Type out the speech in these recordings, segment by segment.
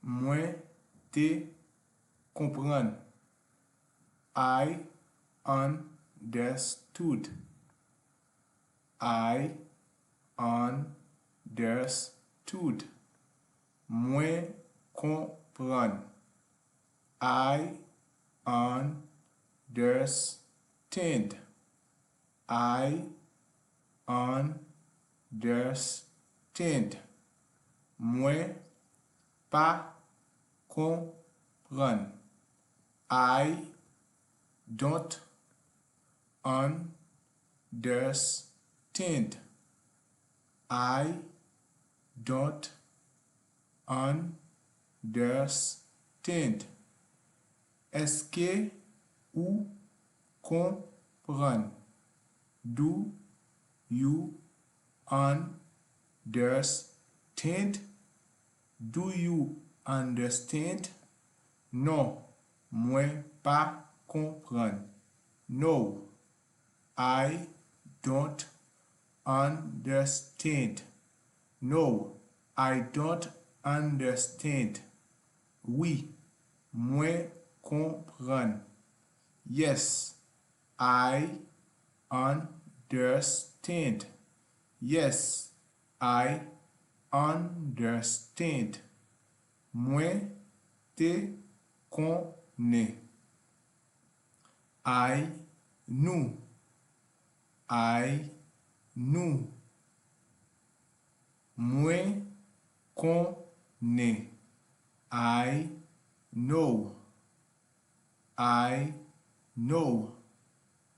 Mwen te comprendre. I understood. I understood. Mwen comprendre. I understand. I understand. Mwen pa comprendre. I don't understand. I don't understand. Est-ce que ou comprendre? Do you understand? Do you understand? Non, mwen pa comprendre. No, I don't understand. No, I don't understand. Oui, mwen comprendre. Yes, I understand. Yes, I understand. Mwen te connais. I knew. I knew. Mwen connais. I know. I know.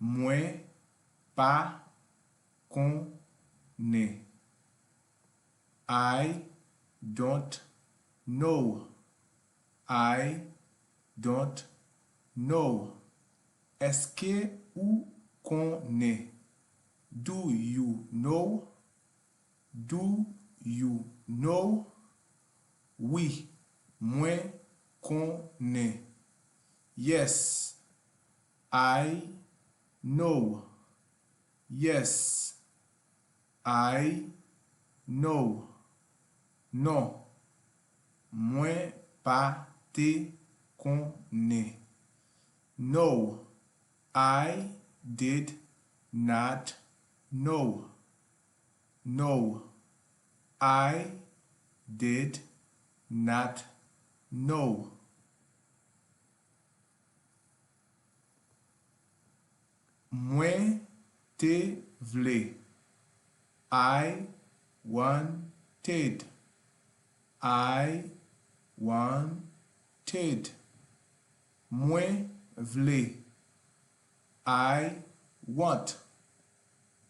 Mwen pa connais. I don't know. I don't know. Est-ce que ou connais? Do you know? Do you know? Oui, mwen connais. Yes, I know. Yes, I know. Non, mwen pa te connais. No, I did not know. No, I did not know. Mwen te vle. I wanted. I wanted. Mwen vle. I want.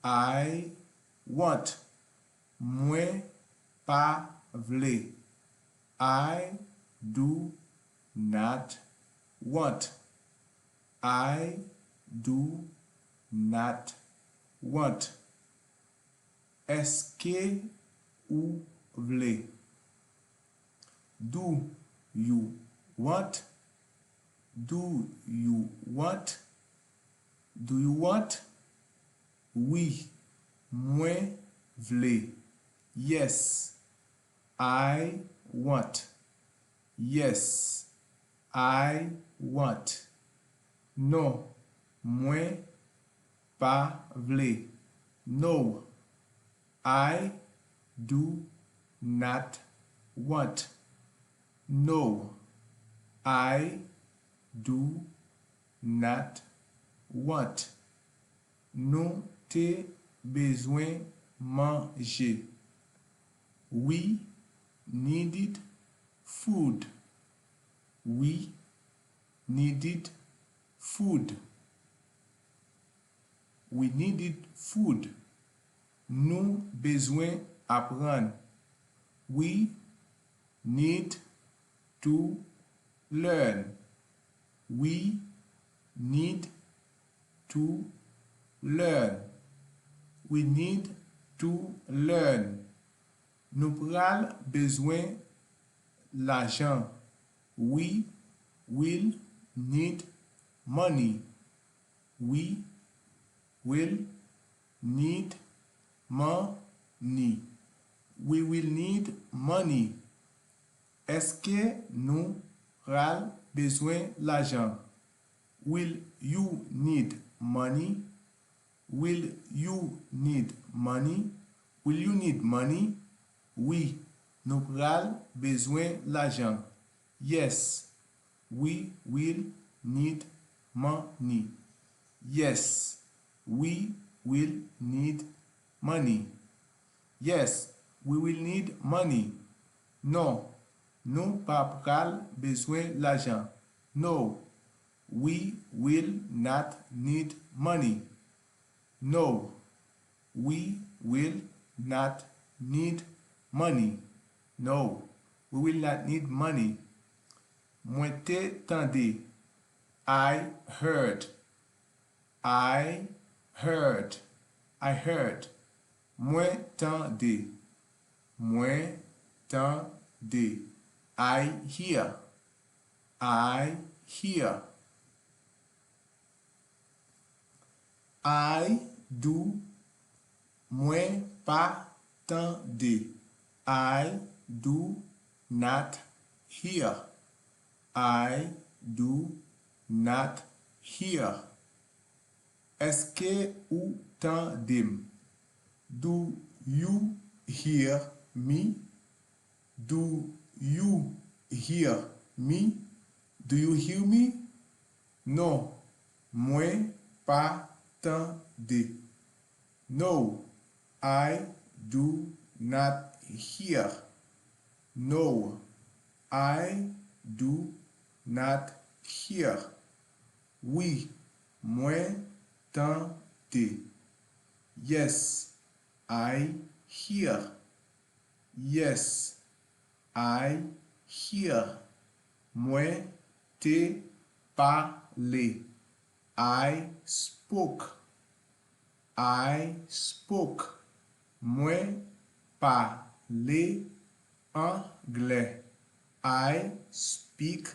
I want. Mwen pa vle. I do not want. I do not want. Est-ce que ou vle? Do you want? Do you want? Do you want? Oui, mwen vle. Yes, I want. Yes, I want. Non, mwen pa vle. No, I do not want. No, I do not want. Nou te bezwen manger. We needed food. We needed food. We needed food. Nou bezwen apprendre. We need to learn. We need to learn. We need to learn. Nou pral bezwen l'argent. We will need money. We will need money. We will need money. Eske nou pral bezwen l'ajan? Will you need money? Will you need money? Will you need money? Oui, nou pral bezwen l'ajan. Yes, we will need money. Yes, we will need money. Yes, we will need money. Non, nou pa pral bezwen l'ajan. No, we will not need money. No, we will not need money. No, we will not need money. Mwen te tande. I heard. I heard. I heard. Mwen tande. Mwen tande. I hear. I hear. I do. Mwen pa tande. I do not hear. I do not hear. Eske ou tandem? Do you hear me? Do you hear me? Do you hear me? Non, mwen pa tande. No, I do not hear. No, I do not hear. Oui, mwen tande. Yes, I hear. Yes, I hear. Mwen te pale. I spoke. I spoke. Mwen pale anglais. I speak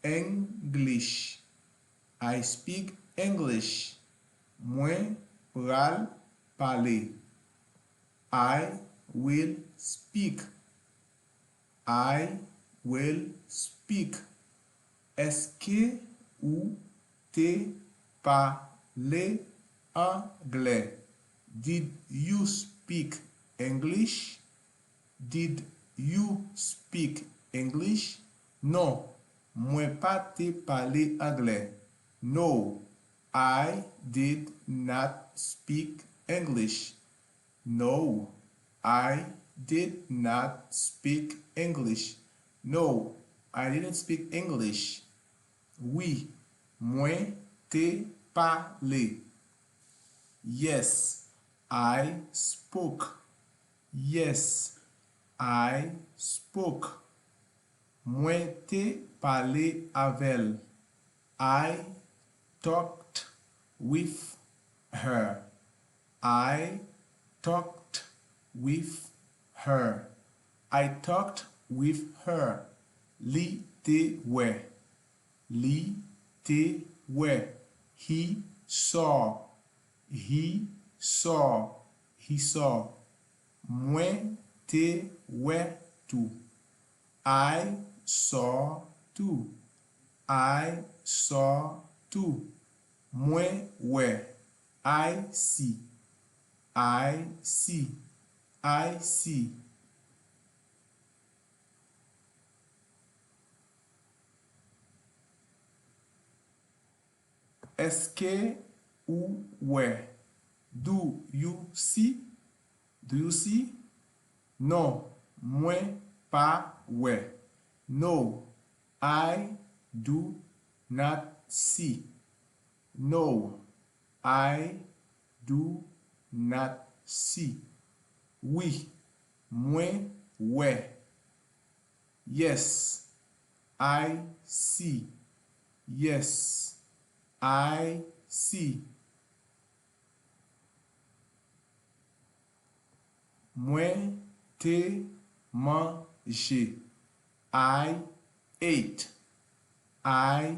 English. I speak English. Mwen pral pale. I will speak. I will speak. Eske ou te pale anglais? Did you speak English? Did you speak English? Non, mwen pa te pale anglais. No, I did not speak English. No, I did not speak English. No, I didn't speak English. Oui, mwen te pale. Yes, I spoke. Yes, I spoke. Mwen te pale avel. I talked with her. I talked with her. I talked with her. Li te we. Li te we. He saw. He saw. He saw. Mwen te we too. I saw too. I saw too. Mwen we. I see. I see. I see. Eske ou we? Do you see? Do you see? Non, mwen pa we. No, I do not see. No, I do not see. Oui, mwen we. Yes, I see. Yes, I see. Mwen te manje. I ate. I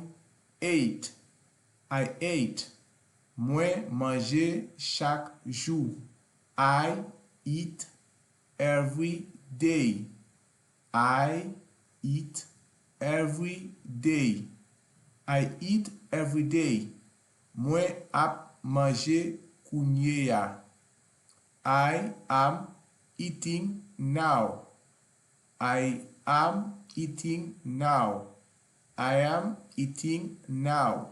ate. I ate. Mwen manje chaque jour. I eat every day. I eat every day. I eat every day. Mwen ap manje kounye ya. I am eating now. I am eating now. I am eating now.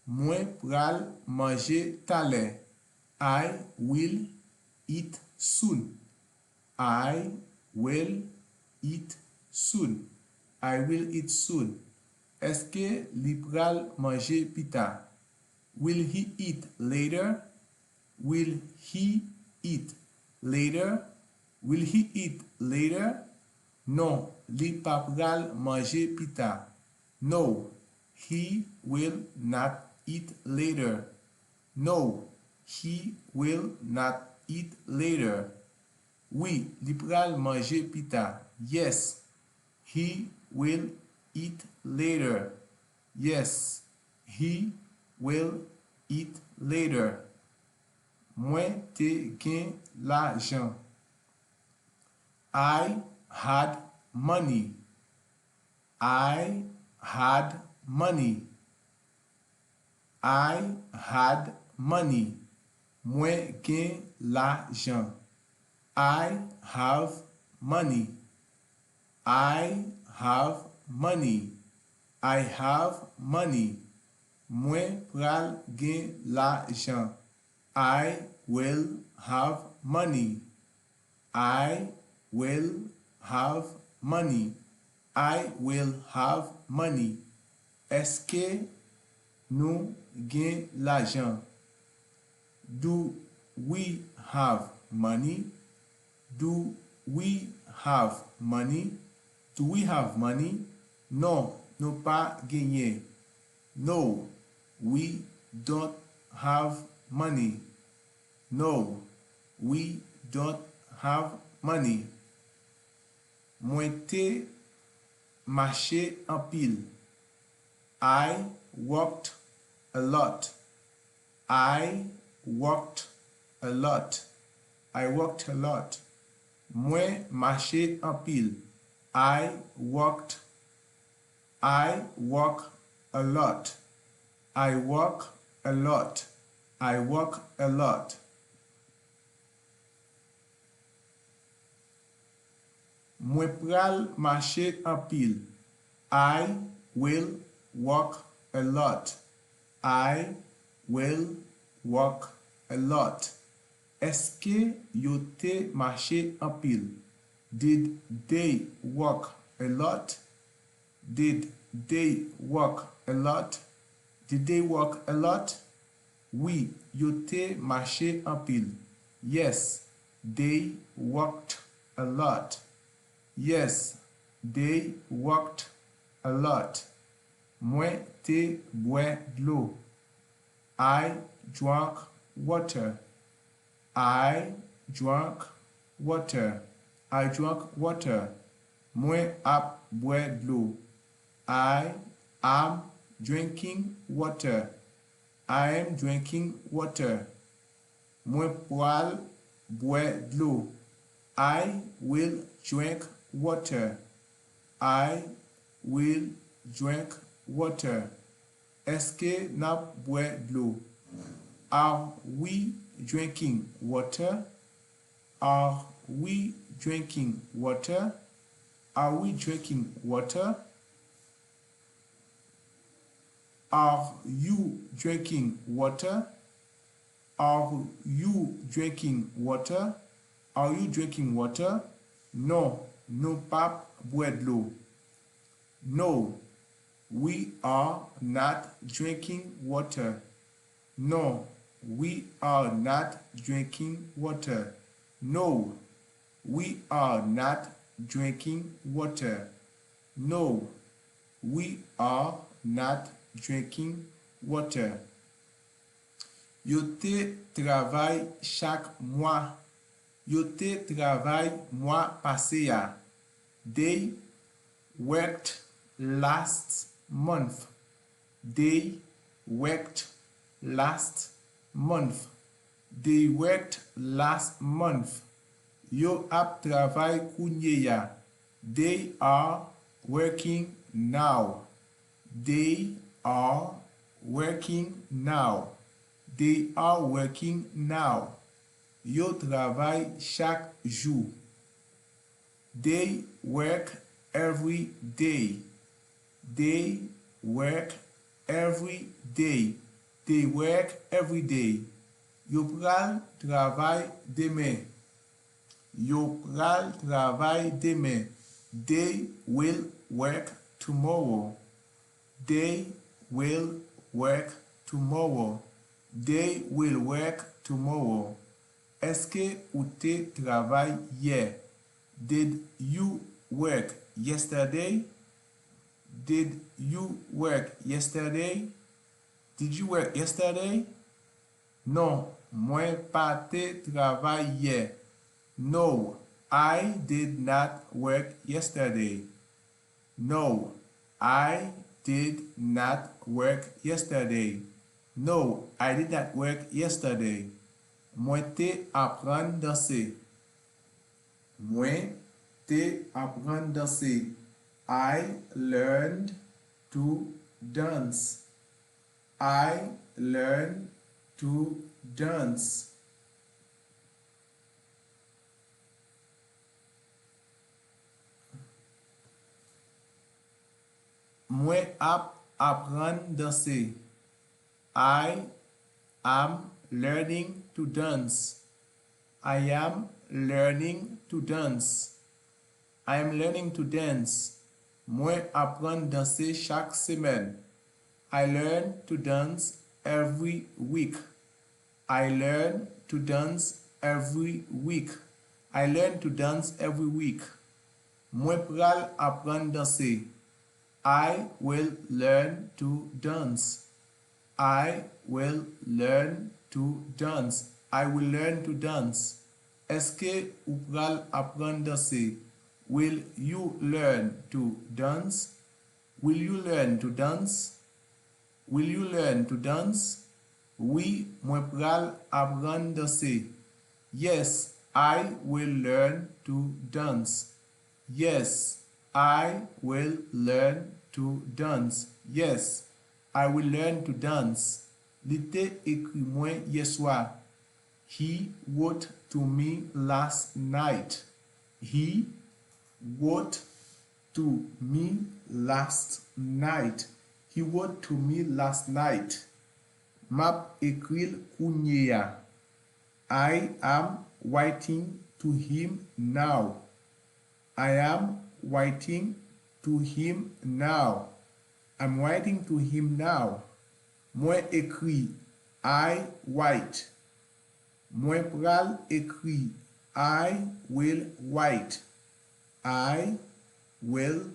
Mwen pral manje tale. I will eat soon. I will eat soon. I will eat soon. Eske li pral manje pita? Will he eat later? Will he eat later? Will he eat later? Non, li pa pral manje pita. No, he will not eat later. No, he will not eat later. Oui, li pral manje pita. Yes, he will eat later. Yes, he will eat later. Mwen te gen l'argent. I had money. I had money. I had money. Mwen gen l'argent. I have money. I have money. I have money. Mwen pral gen l'argent. I will have money. I will have money. I will have money. Eske nou gen l'argent? Do we have money? Do we have money? Do we have money? Non, nou pa genye. No, we don't have money. No, we don't have money. Mwen te mache en pile. I worked a lot. I worked a lot. I worked a lot. Mwen mache en pile. I work a lot. I work a lot. I work a lot. Mwen pral mache en pile. I will work a lot. I will work a lot. Eske yo te mache en pile? Did they work a lot? Did they work a lot? Did they work a lot? Oui, yo te mache en pile. Yes, they worked a lot. Yes, they worked a lot. Mwen te bwe d'lo. I drank water. I drank water. I drank water. Mwen ap bwe d'lo. I am drinking water. I am drinking water. Mwen pral bwe d'lo. I will drink water. I will drink water. Eske nap bwe d'lo? Are we drinking water? Are we drinking water? Are we drinking water? Are you drinking water? Are you drinking water? Are you drinking water? Non, nou pap bwe d'lo. No, we are not drinking water. No, we are not drinking water. No, we are not drinking water. No, we are not drinking water. Yo te travay chak mwa. Yo te travay mwa pase ya. They worked last month. They worked last month. They worked last month. Yo ap travay kounye ya. They are working now. They are working now. They are working now. Yo travay chaque jour. They work every day. They work every day. They work every day. Yo pral travay demain. Yo pral travay demain. They will work tomorrow. They will work tomorrow. They will work tomorrow. Est-ce que ou te travail hier? Did you work yesterday? Did you work yesterday? Did you work yesterday? Non, moi pas te travail hier. No, I did not work yesterday. No, I did not work yesterday. No, I did not work yesterday. Moi te apprendre danser. Moi te apprendre danser. I learned to dance. I learned to dance. Moi ap apprendre danser. I am learning to dance. I am learning to dance. I am learning to dance. Moi apprendre danser chaque semaine. I learn to dance every week. I learn to dance every week. I learn to dance every week. Moi pral apprendre danser. I will learn to dance. I will learn to dance. I will learn to dance. Est-ce que ou pral apprendre danser? Will you learn to dance? Will you learn to dance? Will you learn to dance? Oui, moi pral apprendre danser. Yes, I will learn to dance. Yes, I will learn to dance. Yes, I will learn to dance. Li te écrit moi hier soir. He wrote to me last night. He wrote to me last night. He wrote to me last night. Map écrit kounye ya. I am writing to him now. I am writing to him now. I'm writing to him now. Moi écrit. I write. Moi pral écrit. I will write. I will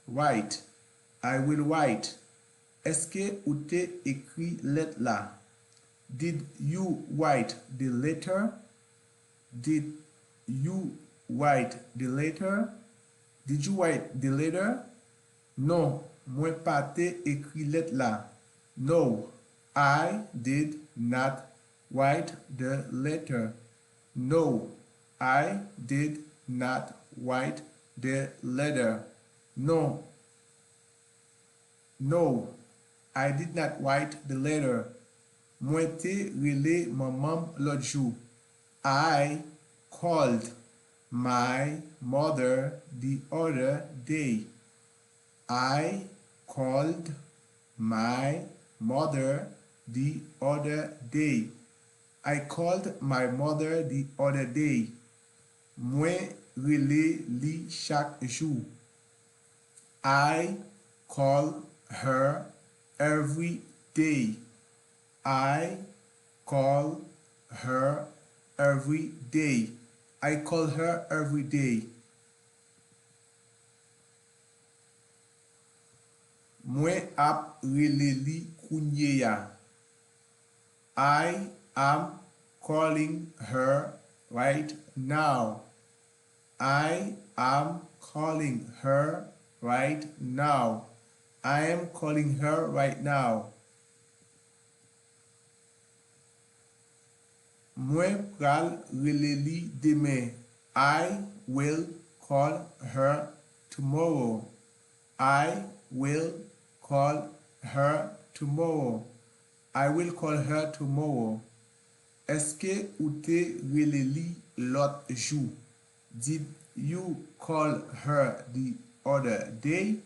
write. I will write. Est-ce que ou te écrit lettre là? Did you write the letter? Did you write the letter? Did you write the letter? Non, moi pas te écrit lettre là. No, I did not write the letter. No, I did not write the letter. No, no, I did not write the letter. Moi te relé maman l'autre jour. I called my mother the other day. I called my mother the other day. I called my mother the other day. Moi relé li chaque jour. I call her every day. I call her every day. I call her every day. Moi ap relé li kounye ya. I am calling her right now. I am calling her right now. I am calling her right now. Moi pral relé li demain. I will call her tomorrow. I will call her tomorrow. I will call her tomorrow. Est-ce que ou te releli l'autre jour? Did you call her the other day?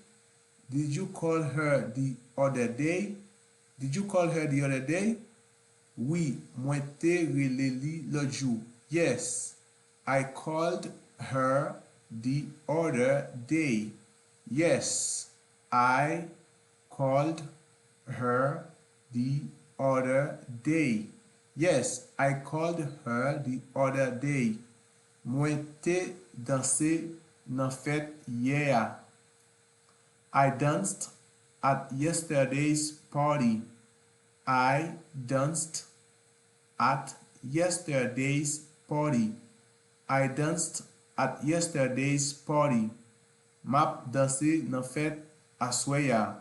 Did you call her the other day? Did you call her the other day? Oui, moi te releli l'autre jour. Yes, I called her the other day. Yes, I called her the other day. Yes, I called her the other day. Moi te dansé nan fête hier. I danced at yesterday's party. I danced at yesterday's party. I danced at yesterday's party. Map dansé nan fête aswaya.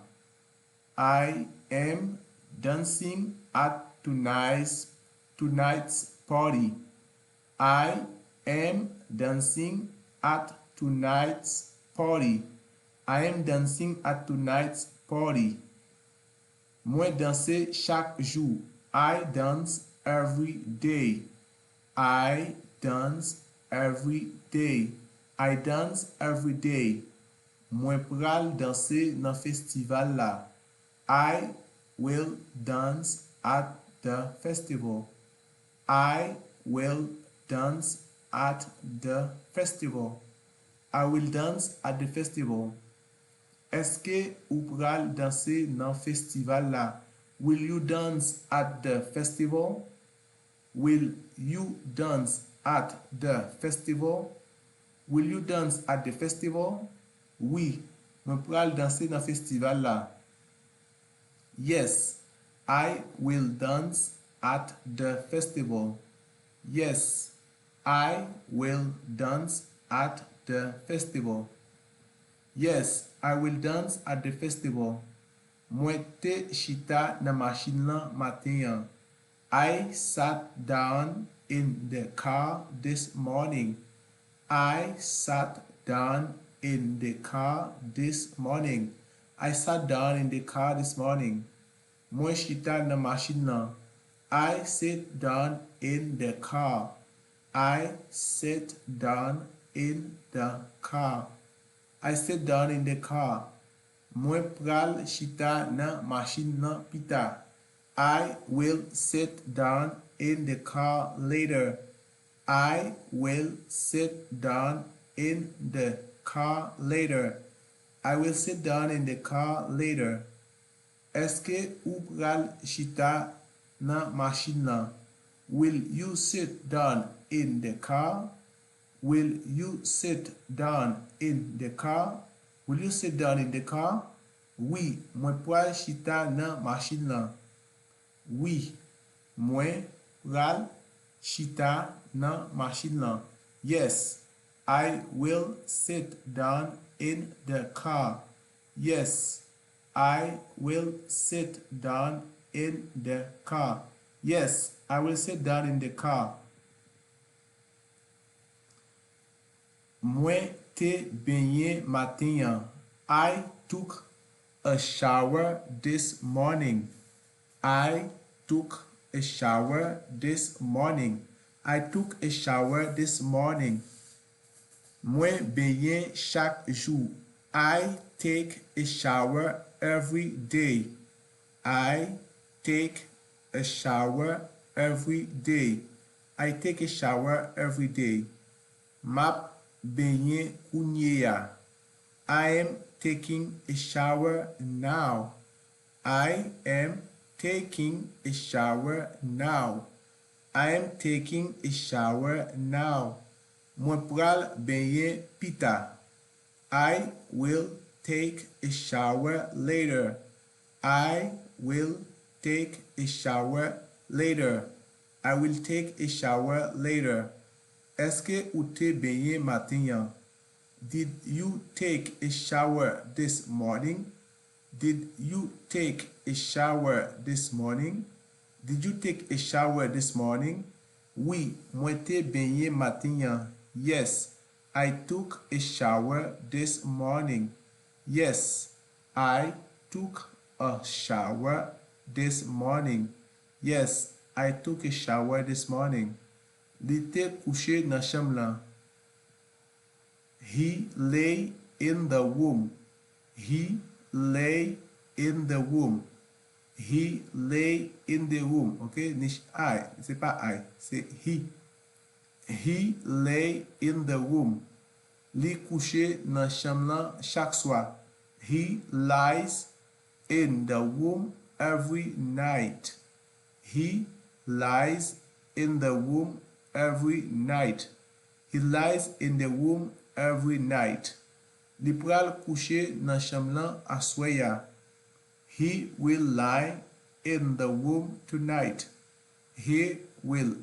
I am dancing at tonight's party. I am dancing at tonight's party. I am dancing at tonight's party. Moi danser chaque jour. I dance every day. I dance every day. I dance every day. Moi pral danser nan festival la. I will dance at the festival. I will dance at the festival. I will dance at the festival. Est-ce que ou pral danser nan festival la? Will you dance at the festival? Will you dance at the festival? Will you dance at the festival? Oui, moi pral danser nan festival la. Yes, I will dance at the festival. Yes, I will dance at the festival. Yes, I will dance at the festival. Moi te chita nan machine lan matin yan. I sat down in the car this morning. I sat down in the car this morning. I sat down in the car this morning. Moi chita nan machine lan. I sit down in the car. I sit down in the car. I sit down in the car. Moi pral chita nan machine lan pita. I will sit down in the car later. I will sit down in the car later. I will sit down in the car later. Est-ce que ou pral chita nan machine lan? Will you sit down in the car? Will you sit down in the car? Will you sit down in the car? Oui, moi pral chita nan machine lan. Oui, moi pral chita nan machine lan. Yes, I will sit down in the car. Yes, I will sit down in the car. Yes, I will sit down in the car. Moi te byen matin yan. I took a shower this morning. I took a shower this morning. I took a shower this morning. Moi byen chaque jour. I take a shower every day. I take a shower every day. I take a shower every day. Map byen kounye ya. I am taking a shower now. I am taking a shower now. I am taking a shower now. Moi pral byen pita. I will take a shower later. I will take a shower later. I will take a shower later. Est-ce que ou te byen matin yan? Did you take a shower this morning? Did you take a shower this morning? Did you take a shower this morning? Oui, moi te byen matin yan. Yes, I took a shower this morning. Yes, I took a shower this morning. Yes, I took a shower this morning. Li te couché dans chambre là. He lay in the room. He lay in the room. He lay in the room. Ok? Nicht I. C'est pas I. C'est he. He lay in the room. Li couché dans chambre là chaque soir. He lies in the room every night. He lies in the room every night. He lies in the room every night. Li pral coucher dans chambre là assoya. He will lie in the room tonight. He will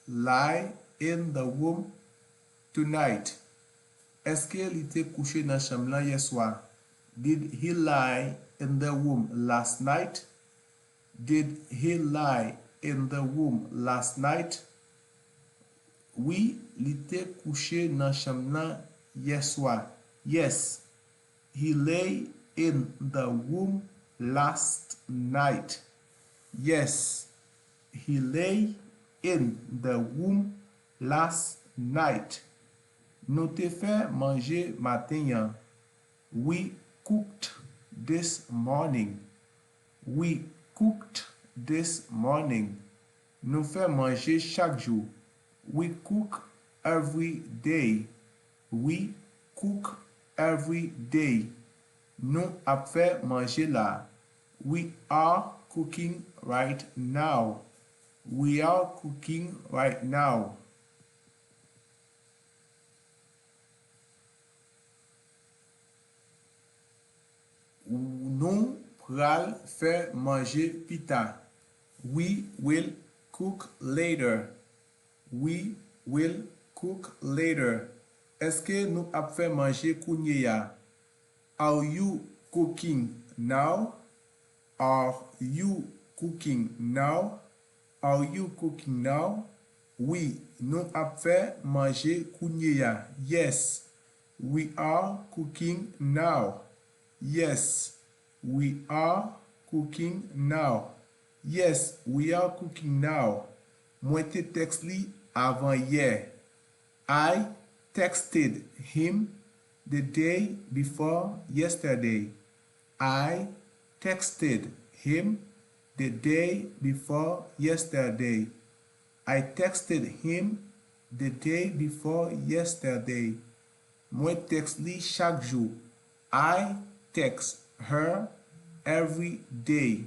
lie in the room tonight. Est-ce que il était couché dans chambre là hier soir? Did he lie in the room last night? Did he lie in the room last night? Oui, il était couché dans chambre là hier soir. Yes, he lay in the room last night. Yes, he lay in the room last night. Nous te fait manger matin. We cooked this morning. We cooked this morning. Nous fait manger chaque jour. We cook every day. We cook every day. Nous a fait manger là. We are cooking right now. We are cooking right now. Nous pral faire manger pita. We will cook later. We will cook later. Est-ce que nous a fait manger kounye ya? Are you cooking now? Are you cooking now? Are you cooking now? Oui, nous a fait manger kounye ya. Yes, we are cooking now. Yes, we are cooking now. Yes, we are cooking now. Moi te texte li avant hier. I texted him the day before yesterday. I texted him the day before yesterday. I texted him the day before yesterday. Moi texte li chaque jour. I text her every day.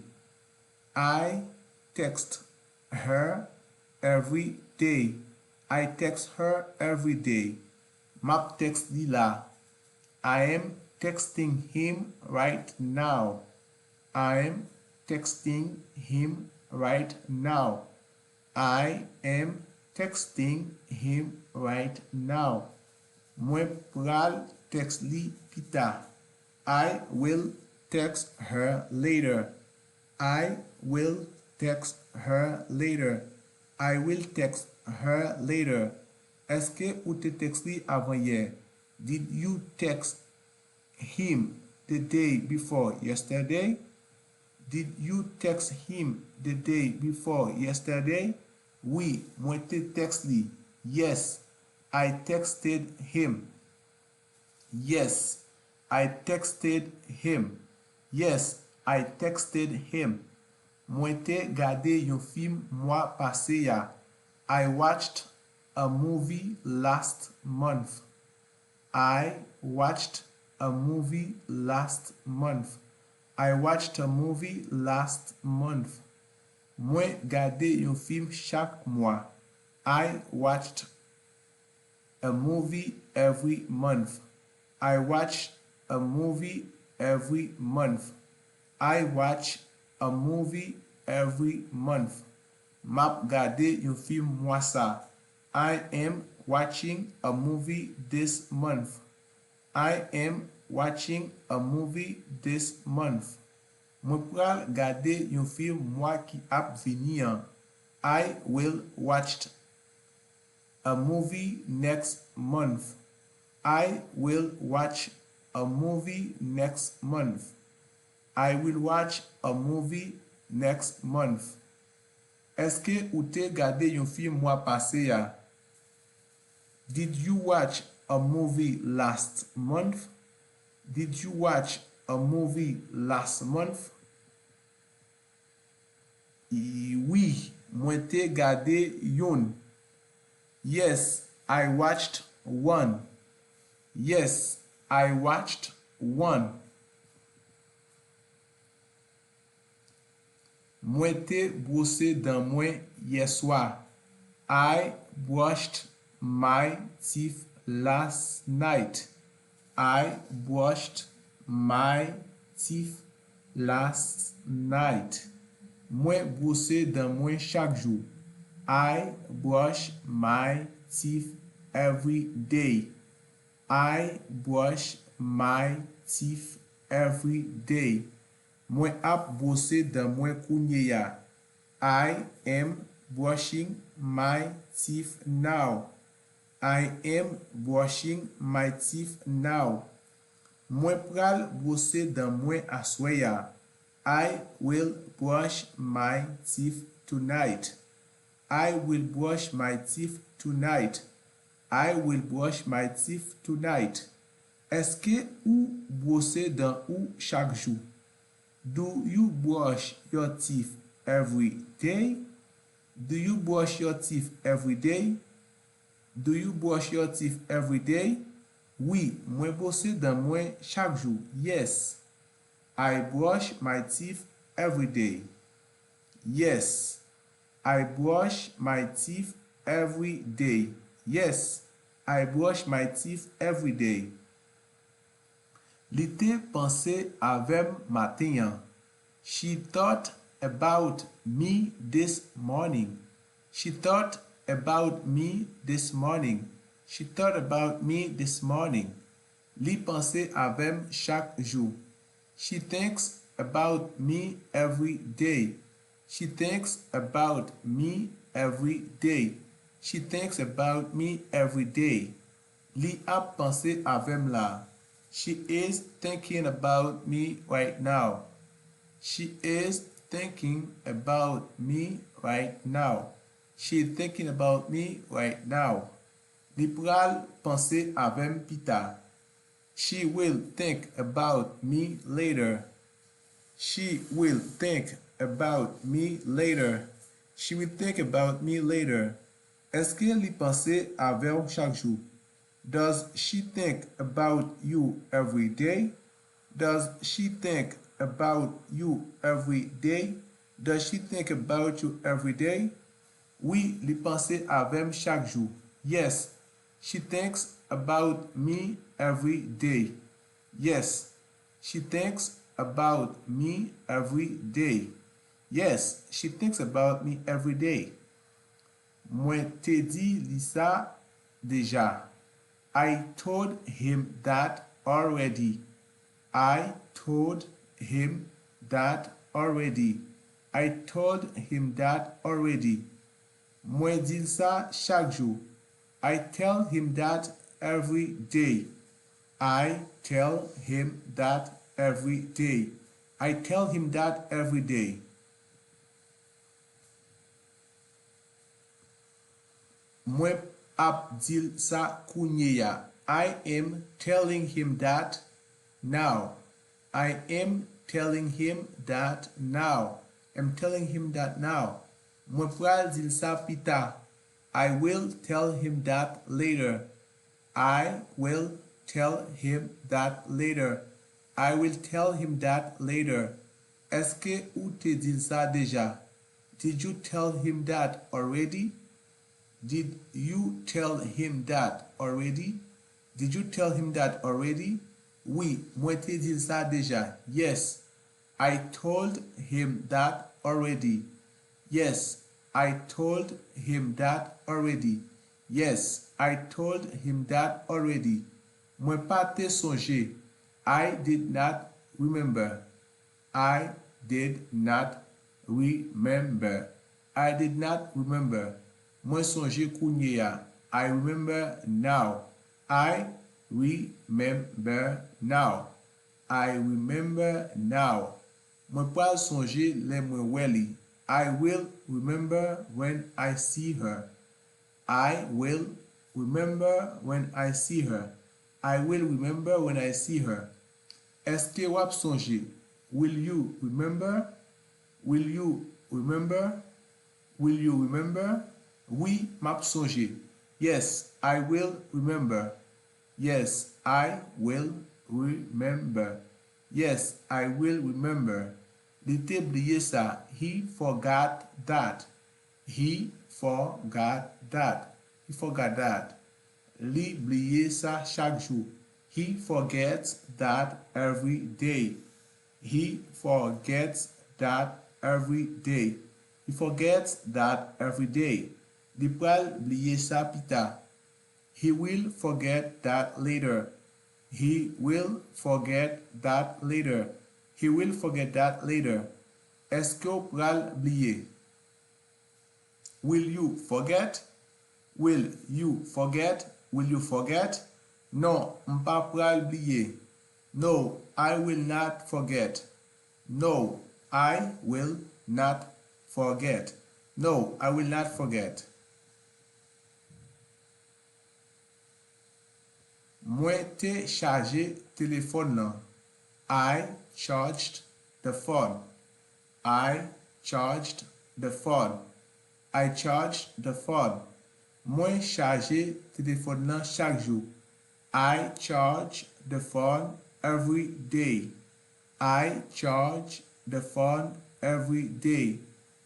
I text her every day. I text her every day. Map text li la. I am texting him right now. I am texting him right now. I am texting him right now. Moi pral text li pita. I will text her later. I will text her later. I will text her later. Est-ce que ou te text li avant hier? Did you text him the day before yesterday? Did you text him the day before yesterday? Oui, moi te text li. Yes, I texted him. Yes, I texted him. Yes, I texted him. Moi te gade yon film mois passé ya. I watched a movie last month. I watched a movie last month. I watched a movie last month. Moi gade yon film chaque mois. I watched a movie every month. I watch a movie every month. I watch a movie every month. Map gade yon film mois sa. I am watching a movie this month. I am watching a movie this month. Moi pral gade yon film mois ki ap vini an. I will watch a movie next month. I will watch a movie next month. I will watch a movie next month. Est-ce que ou te gade yon film mwa pase ya? Did you watch a movie last month? Did you watch a movie last month? Oui, mwen te gade yon. Yes, I watched one. Yes, I watched one. Mwen te brose dan mwen yeswa. I brushed my teeth last night. I brushed my teeth last night. Mwen brose dan mwen chak jou. I brush my teeth every day. I brush my teeth every day. Mwen ap brose dan mwen kounye ya. I am brushing my teeth now. I am brushing my teeth now. Mwen pral brose dan mwen aswe ya. I will brush my teeth tonight. I will brush my teeth tonight. I will brush my teeth tonight. Est-ce que ou brose dan ou chak jou? Do you brush your teeth every day? Do you brush your teeth every day? Do you brush your teeth every day? Oui, mwen brose dan mwen chak jou. Yes, I brush my teeth every day. Yes, I brush my teeth every day. Yes, I brush my teeth every day. Li te pense avem matin yan. She thought about me this morning. She thought about me this morning. She thought about me this morning. Li pense avem chak jou. She thinks about me every day. She thinks about me every day. She thinks about me every day. Li ap pense avem la. She is thinking about me right now. She is thinking about me right now. She is thinking about me right now. Li pral pense avem pita. She will think about me later. She will think about me later. She will think about me later. Est-ce que li pense avem chak jou? Does she think about you every day? Does she think about you every day? Does she think about you every day? Oui, li pense avem chak jou. Yes, she thinks about me every day. Yes, she thinks about me every day. Yes, she thinks about me every day. Mwen te di li sa deja. I told him that already. I told him that already. I told him that already. Mwen dil sa chak jou. I tell him that every day. I tell him that every day. I tell him that every day. Mwen ap dil sa kounye ya. I am telling him that now. I am telling him that now. I'm telling him that now. Mwen pral dil sa pita. I will tell him that later. I will tell him that later. I will tell him that later. Est-ce que ou te dil sa deja? Did you tell him that already? Did you tell him that already? Did you tell him that already? Oui, mwen te dil sa deja. Yes, I told him that already. Yes, I told him that already. Yes, I told him that already. Mwen pa te sonje. I did not remember. I did not remember. I did not remember. Mwen sonje kounye ya. I remember now. I remember now. I remember now. Mwen pral sonje le mwen wè li. I will remember when I see her. I will remember when I see her. I will remember when I see her. Eske wap sonje? Will you remember? Will you remember? Will you remember? Oui, map sonje. Yes, I will remember. Yes, I will remember. Yes, I will remember. Li te bliye sa. He forgot that. He forgot that. He forgot that. Li bliye sa chaque jour. He forgets that every day. He forgets that every day. He forgets that every day. Li pral bliye sa pita. He will forget that later. He will forget that later. He will forget that later. Eske ou pral bliye? Will you forget? Will you forget? Will you forget? Non, m'pa pral bliye. No, I will not forget. No, I will not forget. No, I will not forget. Mwen te charge téléphone nan. I charged the phone. I charged the phone. I charged the phone. Mwen charge téléphone nan chaque jour. I charge the phone every day. I charge the phone every day.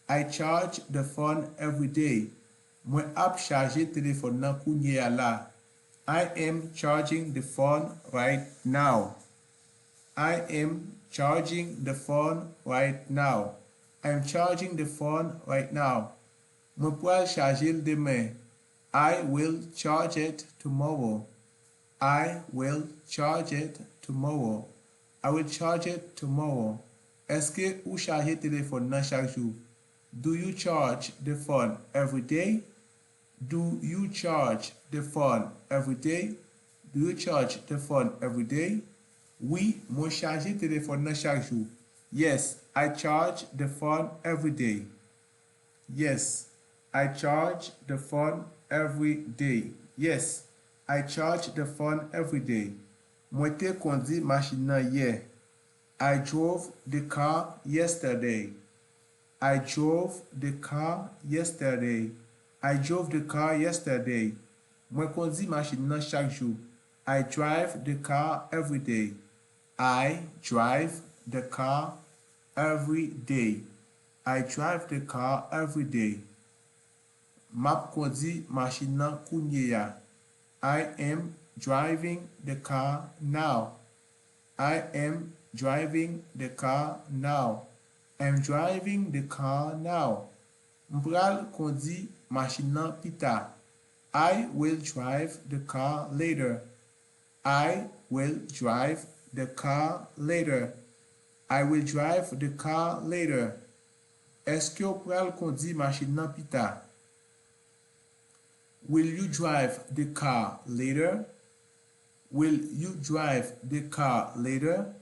I charge the phone every day. Mwen ap charge téléphone nan kounye ya la. I am charging the phone right now. I am charging the phone right now. I am charging the phone right now. Mwen pral charge l demain. I will charge it tomorrow. I will charge it tomorrow. I will charge it tomorrow. Eske ou charge téléphone nan chaque jour? Do you charge the phone every day? Do you charge the phone every day? Do you charge the phone every day? Oui, mwen charge téléphone nan chaque jour. Yes, I charge the phone every day. Yes, I charge the phone every day. Yes, I charge the phone every day. Mwen te kondi machine nan ye. I drove the car yesterday. I drove the car yesterday. I drove the car yesterday. Mwen kondi machine nan chaque jour. I drive the car every day. I drive the car every day. I drive the car every day. Map kondi machine nan kounye ya. I am driving the car now. I am driving the car now. I am driving the car now. Mpral kondi machine nan pita. I will drive the car later. I will drive the car later. I will drive the car later. Eske ou pral kondi machine nan pita? Will you drive the car later? Will you drive the car later?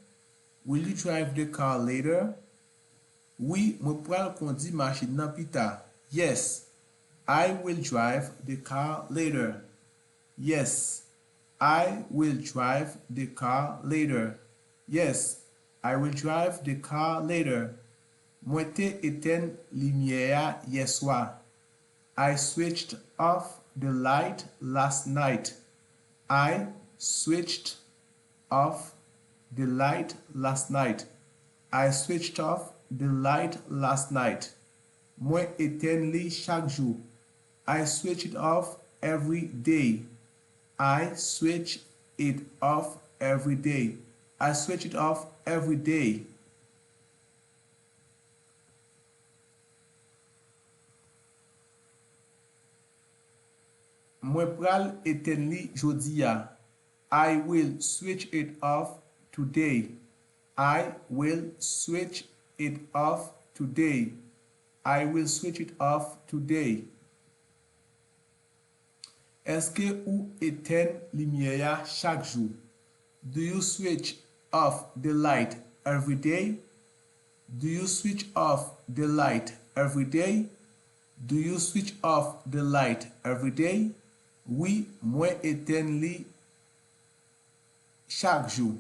Will you drive the car later? Oui, mwen pral kondi machine nan pita. Yes, I will drive the car later. Yes, I will drive the car later. Yes, I will drive the car later. Mwen te eten lumière ya yeswa. I switched off the light last night. I switched off the light last night. I switched off the light last night. Mwen eten li chaque jour. I switch it off every day. I switch it off every day. I switch it off every day. Mwen pral eten li jodi ya. I will switch it off today. I will switch it off today. I will switch it off today. Eske ou eten lumière ya chaque jour? Do you switch off the light every day? Do you switch off the light every day? Do you switch off the light every day? Oui, moi éteins li chaque jour.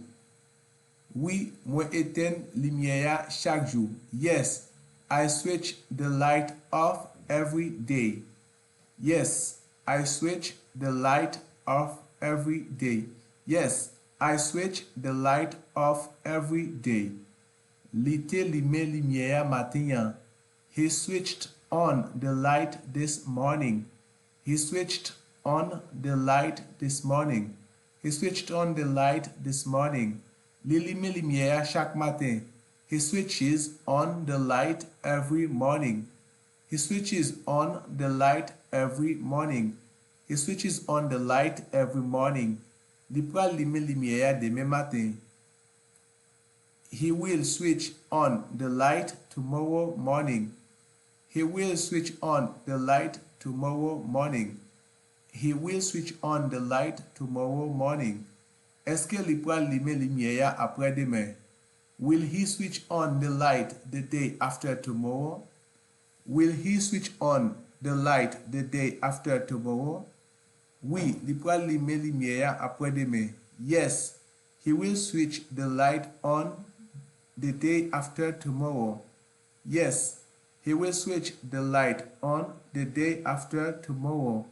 Oui, moi éteins lumière chaque jour. Yes, I switch the light off every day. Yes, I switch the light off every day. Yes, I switch the light off every day. Li te lime lumière matin. He switched on the light this morning. He switched on the light this morning. He switched on the light this morning. Li lime lumière chaque matin. He switches on the light every morning. He switches on the light every morning. He switches on the light every morning. Li pral lime lumière demain matin. He will switch on the light tomorrow morning. He will switch on the light tomorrow morning. He will switch on the light tomorrow morning. Est-ce que li pral lime lumière après-demain? Will he switch on the light the day after tomorrow? Will he switch on the light the day after tomorrow? Oui, li pral lime lumière après-demain. Yes, he will switch the light on the day after tomorrow. Yes, he will switch the light on the day after tomorrow.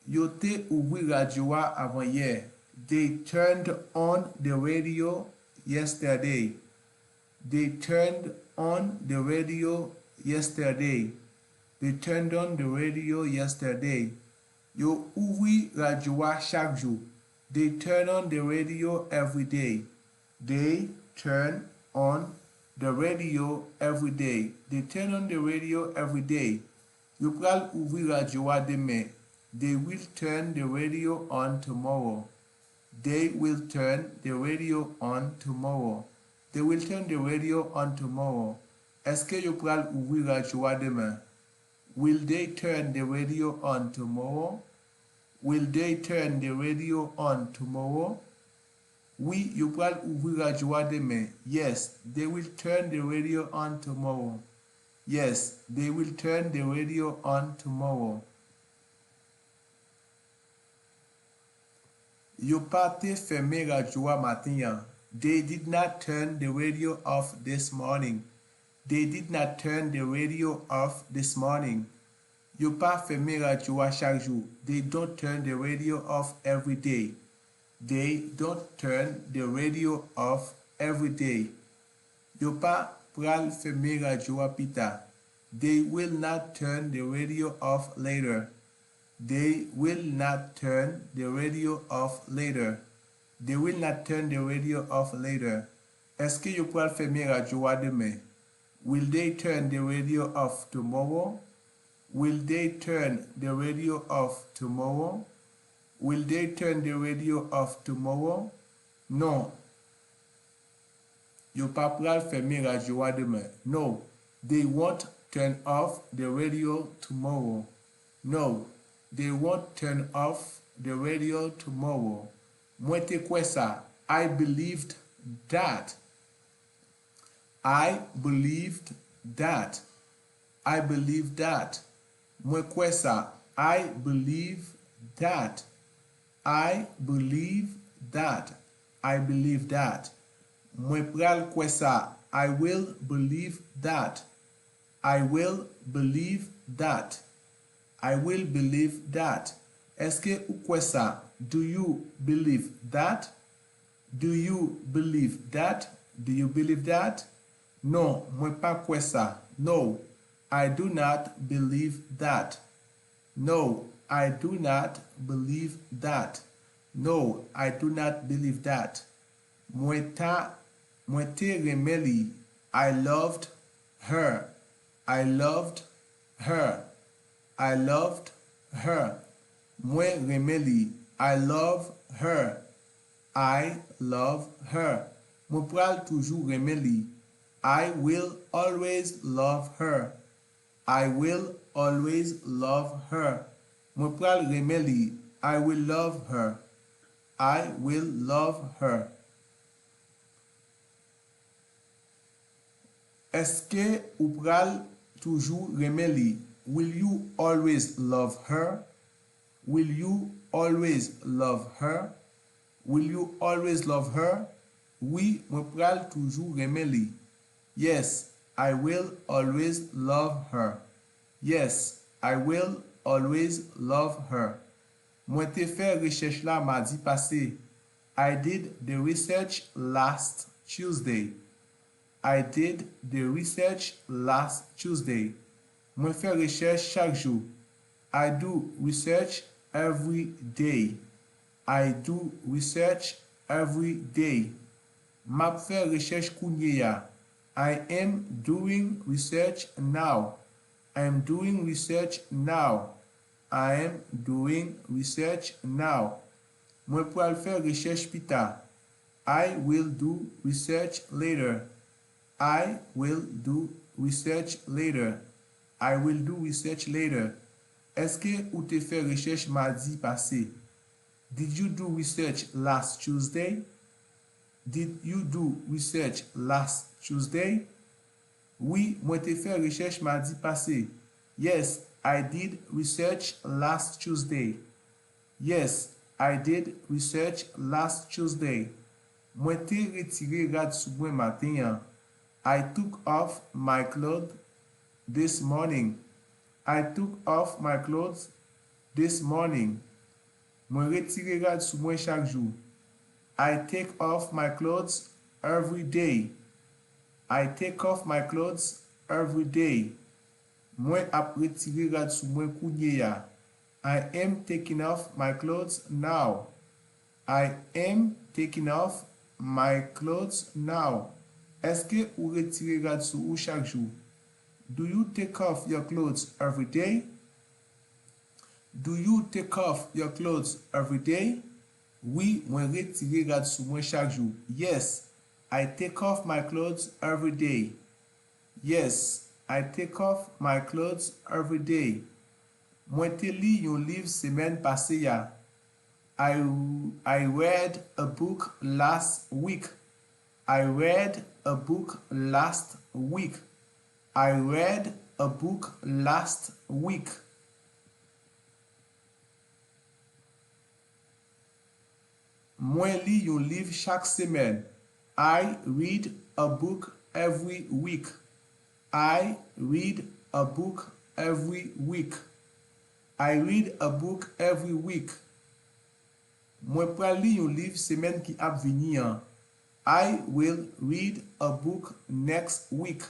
Yo te ouvri radio avant hier. They turned on the radio yesterday. They turned on the radio yesterday. They turned on the radio yesterday. Yo ouvri radio chaque jour. They turn on the radio every day. They turn on the radio every day. They turn on the radio every day. Yo pral ouvri radio demain. They will turn the radio on tomorrow. They will turn the radio on tomorrow. They will turn the radio on tomorrow. Est-ce que yo pral ouvri radio demain? Will they turn the radio on tomorrow? Will they turn the radio on tomorrow? Oui, yo pral ouvri radio demain. Yes, they will turn the radio on tomorrow. Yes, they will turn the radio on tomorrow. Yo pa te ferme radio matin. They did not turn the radio off this morning. They did not turn the radio off this morning. Yo pa ferme radio chaque jour. They don't turn the radio off every day. They don't turn the radio off every day. Yo pa pral ferme radio pita. They will not turn the radio off later. They will not turn the radio off later. They will not turn the radio off later. Est-ce que yo pral ferme radio demain? Will they turn the radio off tomorrow? Will they turn the radio off tomorrow? Will they turn the radio off tomorrow? Non. Yo pa pral ferme radio demain. No, they won't turn off the radio tomorrow. No, they won't turn off the radio tomorrow. Mwen te kwe sa. I believed that. I believed that. I believe that. Mwen kwe sa. I believe that. I believe that. I believe that. Mwen pral kwe sa. I will believe that. I will believe that. I will believe that. Est-ce que ou kwe sa? Do you believe that? Do you believe that? Do you believe that? Non, mwen pa kwe sa. No, I do not believe that. No, I do not believe that. No, I do not believe that. Mwen te remeli. I loved her. I loved her. I loved her. Mwen remeli. I love her. I love her. Mwen pral toujou remeli. I will always love her. I will always love her. Mwen pral remeli. I will love her. I will love her. Est-ce que ou pral toujours reme li? Will you always love her? Will you always love her? Will you always love her? Oui, mwen pral toujours reme li. Yes, I will always love her. Yes, I will always love her. Mwen te fè recherche la mardi passé. I did the research last Tuesday. I did the research last Tuesday. Mwen fè recherche chaque jour. I do research every day. I do research every day. Map fè recherche kounye ya. I am doing research now. I am doing research now. I am doing research now. Mwen pral fè recherche pita. I will do research later. I will do research later. I will do research later. Est-ce que ou te fè recherche mardi passé? Did you do research last Tuesday? Did you do research last Tuesday? Oui, mwen te fè recherche mardi passé. Yes, I did research last Tuesday. Yes, I did research last Tuesday. Mwen te retire rad sou mwen matin yan. I took off my clothes this morning. I took off my clothes this morning. Mwen retire rad sou mwen chak jou. I take off my clothes every day. I take off my clothes every day. Mwen ap retire rad sou mwen kounye ya. I am taking off my clothes now. I am taking off my clothes now. Est-ce que ou retire rad sou ou chak jou? Do you take off your clothes every day? Do you take off your clothes every day? Oui, mwen retire rad sou mwen chak jou. Yes, I take off my clothes every day. Yes, I take off my clothes every day. Mwen te li yon liv semen pase ya. I read a book last week. I read a book last week. I read a book last week. Mwen li yon liv chak semen. I read a book every week. I read a book every week. I read a book every week. Mwen pral li yon liv semen ki ap vini an. I will read a book next week.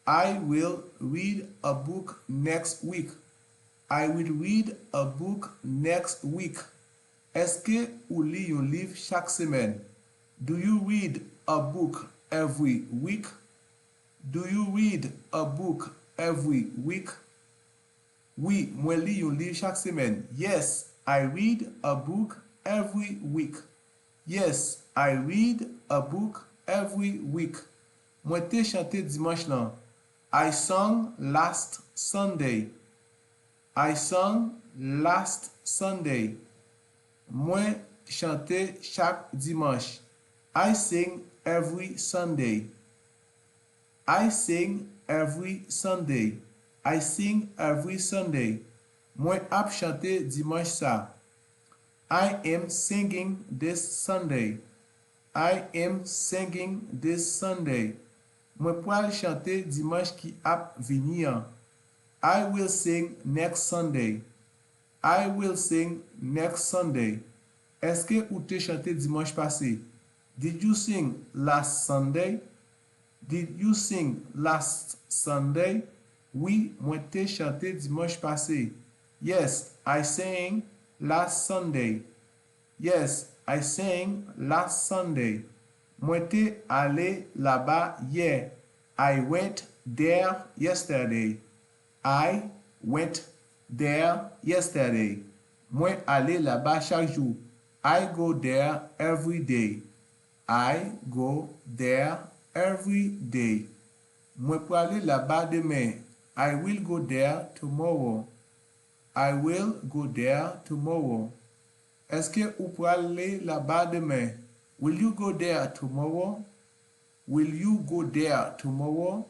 I will read a book next week. I will read a book next week. Est-ce que ou li yon liv chak semen? Do you read a book every week? Do you read a book every week? Oui, mwen li yon liv chak semen. Yes, I read a book every week. Yes, I read a book every week. Mwen te chante dimanche lan. I sang last Sunday. I sang last Sunday. Mwen chante chak dimanche. I sing every Sunday. I sing every Sunday. I sing every Sunday. Mwen ap chante dimanche sa. I am singing this Sunday. I am singing this Sunday. Mwen pral chante dimanche ki ap vini an. I will sing next Sunday. I will sing next Sunday. Est-ce que ou te chante dimanche passé? Did you sing last Sunday? Did you sing last Sunday? Oui, mwen te chante dimanche passé. Yes, I sang last Sunday. Yes, I sang last Sunday. Mwen te ale là-bas hier. I went there yesterday. I went there yesterday. Mwen ale là-bas chaque jour. I go there every day. I go there every day. Mwen pou ale là-bas demain. I will go there tomorrow. I will go there tomorrow. Est-ce que ou pral aller là-bas demain? Will you go there tomorrow? Will you go there tomorrow?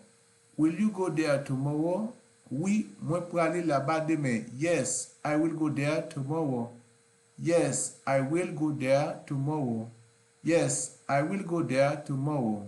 Will you go there tomorrow? Oui, moi pral aller là-bas demain. Yes, I will go there tomorrow. Yes, I will go there tomorrow. Yes, I will go there tomorrow.